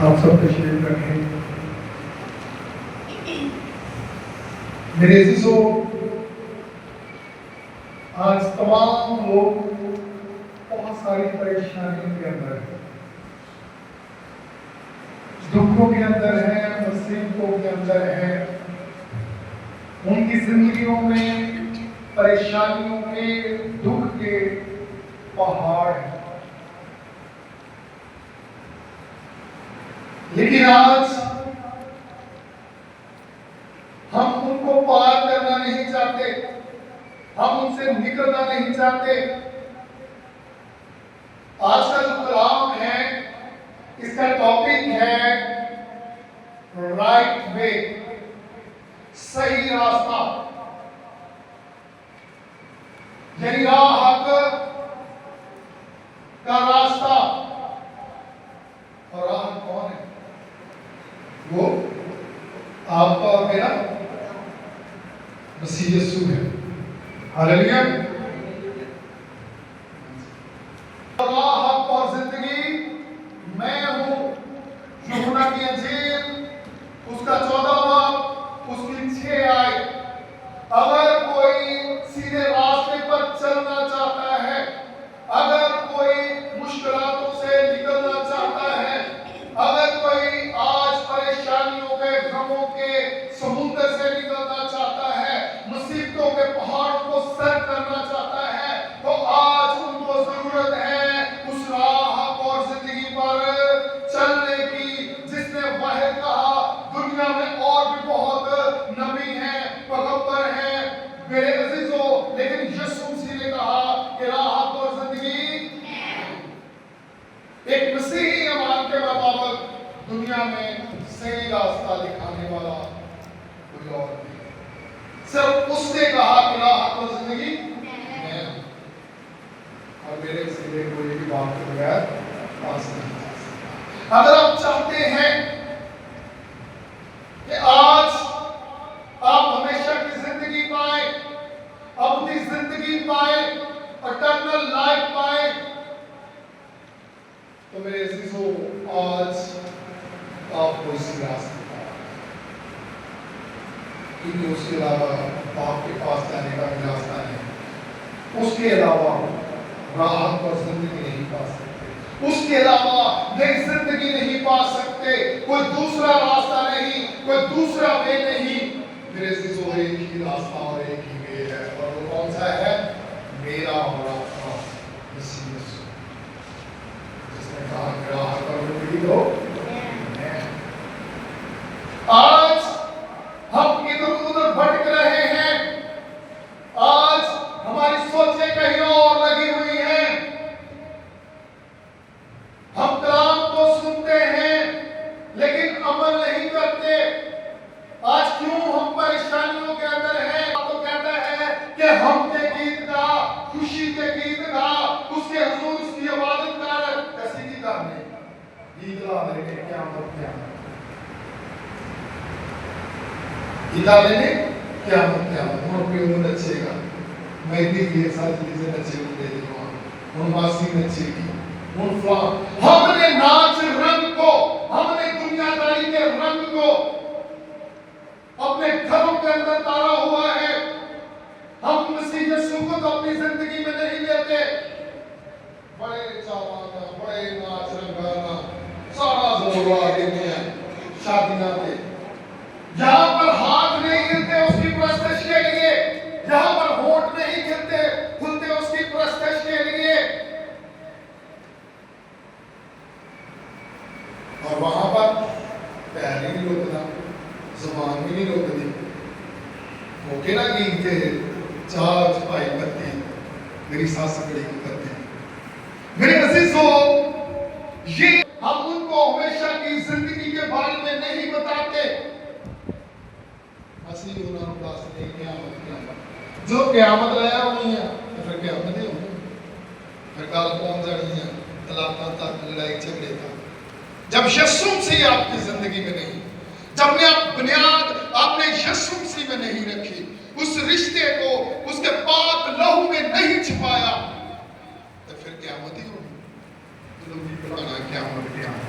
آپ سب تشریف رکھیں۔ میرے عزیزو، آج تمام لوگ بہت ساری پریشانیوں کے اندر ہیں، دکھوں کے اندر ہیں، مصیبتوں کے اندر ہیں۔ ان کی زندگیوں میں پریشانیوں کے، دکھ کے پہاڑ ہیں۔ لیکن آج ہم ان کو پار کرنا نہیں چاہتے، ہم ان سے نکلنا نہیں چاہتے۔ آج کا جو کلام ہے، اس کا ٹاپک ہے رائٹ وے، صحیح راستہ، یعنی راہ حق کا راستہ۔ اور راہ کون ہے؟ وہ آپ کا اور میرا مسیح یسوع ہے۔ ہاللیلویا۔ راہ حق اور زندگی میں ہوں۔ یوحنا کی انجیل اس کا 14 باب اس کی 6 آیت۔ اگر کوئی سیدھے راستے پر چلنا چاہتا ہے، اگر کوئی مشکلاتوں سے نکلنا چاہتا ہے، اگر کوئی آج پریشانیوں کے، غموں کے سمندر سے نکلنا چاہتا ہے، مصیبتوں کے پہاڑوں کو سر کرنا چاہتا ہے، تو آج ان کو ضرورت ہے اس راہ اور زندگی پر چلنے کی جس نے واحد کہا۔ دنیا میں اور بھی بہت نبی ہیں، پیغمبر ہیں میرے عزیزوں، لیکن یسوع مسیح نے کہا کہ راہ اور زندگی ایک مسیحی ایمان کے مطابق دنیا میں صحیح راستہ دکھانے والا کوئی اور نہیں۔ صرف اس نے کہا کہ راہ اور زندگی میں ہوں، اور میرے سیدھے کوئی بھی بات کے بغیر پاس نہیں جا سکتا۔ اگر آپ چاہتے ہیں کہ آج آپ ہمیشہ کی زندگی پائیں، اپنی زندگی پائیں، اٹرنل لائف پائیں، تو میرے عزیزو آج آپ کو اسی راستے پر، کیونکہ اس کے علاوہ آپ کے پاس جانے کا بھی راستہ نہیں، اس کے علاوہ راحت اور زندگی نہیں پا سکتے، اس کے علاوہ نئی زندگی نہیں پا سکتے، کوئی دوسرا راستہ نہیں، کوئی دوسرا وے نہیں۔ میرے عزیزو ایک ہی راستہ اور ایک ہی وے ہے، اور وہ کون سا ہے؟ میرا اور آپ کا مسیح یسوع، جس نے کہا کہ راحت اور زندگی دو میں۔ آج ہم ادھر ادھر بھٹک رہے ہیں، آج ہماری سوچیں کہیں اور لگی ہوئی ہیں، ہم کلام کو سنتے ہیں لیکن عمل نہیں کرتے۔ آج کیوں ہم پریشانیوں کے اندر ہیں؟ تو کہتا ہے کہ ہم کے گیت گا، خوشی کے گیت گا، اس کے حضور اس کی عبادت کر، کسی کی کرنے گیت گا لینے قیامت قیامت، گیتا لینے قیامت قیامت۔ ہم اپنی عمر نچے گا، میں اتنی دیر سال چیزیں نچے کو دے دوں گا، ہم باسی نچے گی، ہم نے ناچ رنگ کو، ہم نے دنیا داری کے رنگ کو اپنے گھروں کے اندر تارا ہوا ہے۔ ہم مسیح یسوع کو تو اپنی زندگی میں نہیں لیتے۔ بڑے چاوانا، بڑے ناچ رنگانا، سارا زور آگے میں ہے شادیاں پہ، جہاں پر ہاتھ نہیں ہلتے اس کی پرستش کے لیے، جہاں پر ہونٹ نہیں کھلتے اس کی پرستش کے لیے، اور وہاں پر پیر نہیں روکنا، زبان بھی نہیں روکتی، موقع نہ گیت کے چار چھپائی کرتے ہیں، میری ساس بڑی کرتے ہیں۔ میرے عزیزو، یہ ہم ان کو ہمیشہ کی زندگی کے بارے میں نہیں بتاتے۔ اسی انہوں نے راستے قیامت جو قیامت لایا ہوئی ہیں، پھر قیامت ہی ہوئی، پھر کال پہنچ جانی ہے، طلاقاں تک، لڑائی جھگڑے تک۔ جب یسوع مسیح آپ کی زندگی میں نہیں، جب نے بنیاد آپ نے یسوع مسیح میں نہیں رکھی، اس رشتے کو اس کے پاک لہو میں نہیں چھپایا، تو پھر قیامت ہی ہوگی۔ لوگ بھی بتانا قیامت قیامت۔